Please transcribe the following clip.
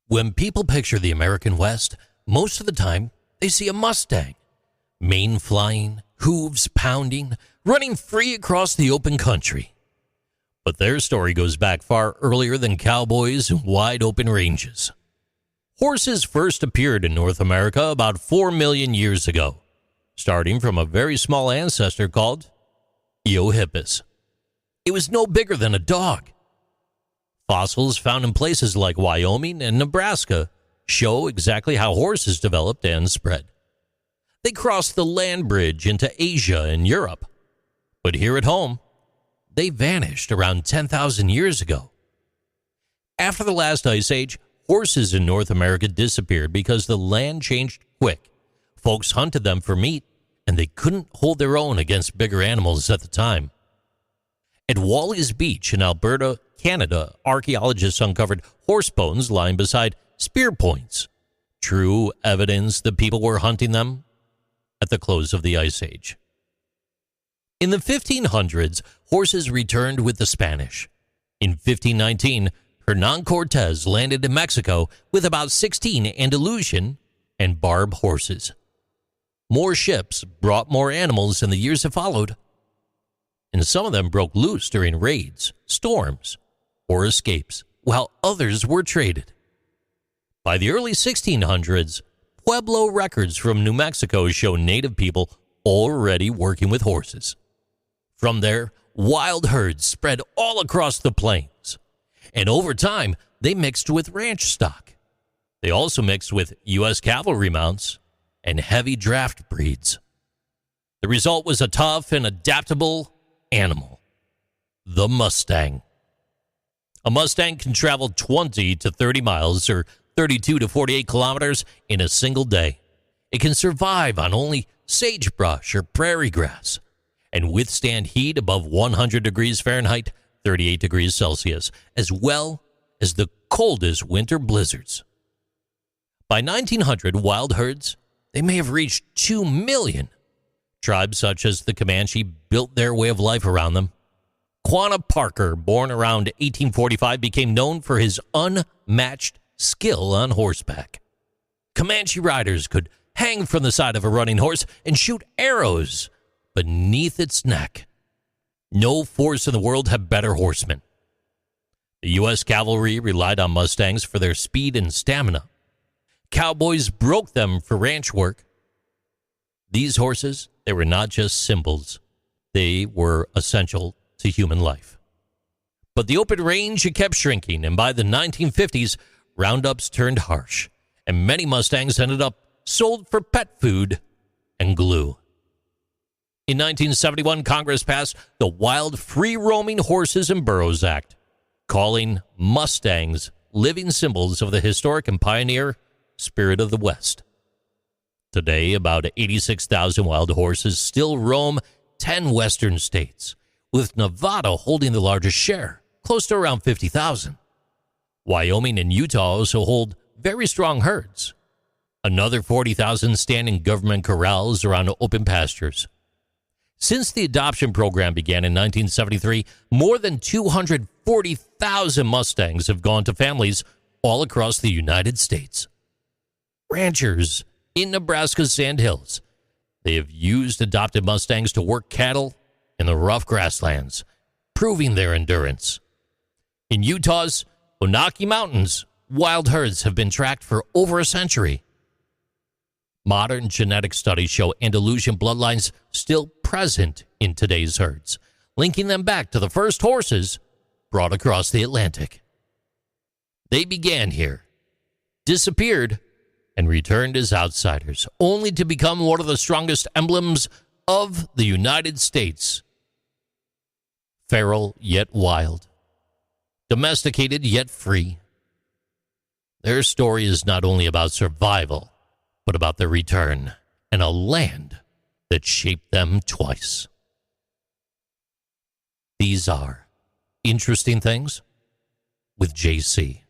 When people picture the American West, most of the time they see a Mustang. Mane flying, hooves pounding, running free across the open country. But their story goes back far earlier than cowboys and wide open ranges. Horses first appeared in North America about 4 million years ago, starting from a very small ancestor called Eohippus. It was no bigger than a dog. Fossils found in places like Wyoming and Nebraska show exactly how horses developed and spread. They crossed the land bridge into Asia and Europe. But here at home, they vanished around 10,000 years ago. After the last ice age, horses in North America disappeared because the land changed quick. Folks hunted them for meat, and they couldn't hold their own against bigger animals at the time. At Wally's Beach in Alberta, Canada, archaeologists uncovered horse bones lying beside spear points. True evidence that people were hunting them at the close of the Ice Age. In the 1500s, horses returned with the Spanish. In 1519, Hernan Cortez landed in Mexico with about 16 Andalusian and Barb horses. More ships brought more animals in the years that followed, and some of them broke loose during raids, storms, or escapes, while others were traded. By the early 1600s, Pueblo records from New Mexico show native people already working with horses. From there, wild herds spread all across the plains, and over time, they mixed with ranch stock. They also mixed with U.S. cavalry mounts and heavy draft breeds. The result was a tough and adaptable animal, the Mustang. A Mustang can travel 20 to 30 miles or 32 to 48 kilometers in a single day. It can survive on only sagebrush or prairie grass and withstand heat above 100 degrees Fahrenheit, 38 degrees Celsius, as well as the coldest winter blizzards. By 1900, wild herds, they may have reached 2 million. Tribes such as the Comanche built their way of life around them. Quanah Parker, born around 1845, became known for his unmatched skill on horseback. Comanche riders could hang from the side of a running horse and shoot arrows beneath its neck. No force in the world had better horsemen. The U.S. cavalry relied on Mustangs for their speed and stamina. Cowboys broke them for ranch work. These horses, they were not just symbols. They were essential to human life. But the open range, it kept shrinking, and by the 1950s, roundups turned harsh, and many Mustangs ended up sold for pet food and glue. In 1971, Congress passed the Wild Free-Roaming Horses and Burros Act, calling Mustangs living symbols of the historic and pioneer spirit of the West. Today, about 86,000 wild horses still roam 10 western states, with Nevada holding the largest share, close to around 50,000. Wyoming and Utah also hold very strong herds. Another 40,000 stand in government corrals around open pastures. Since the adoption program began in 1973, more than 240,000 Mustangs have gone to families all across the United States. Ranchers in Nebraska's Sandhills, they have used adopted Mustangs to work cattle in the rough grasslands, proving their endurance. In Utah's Onaki Mountains, wild herds have been tracked for over a century. Modern genetic studies show Andalusian bloodlines still present in today's herds, linking them back to the first horses brought across the Atlantic. They began here, disappeared, and returned as outsiders, only to become one of the strongest emblems of the United States. Feral yet wild, domesticated yet free. Their story is not only about survival, but about their return and a land that shaped them twice. These are Interesting Things with JC.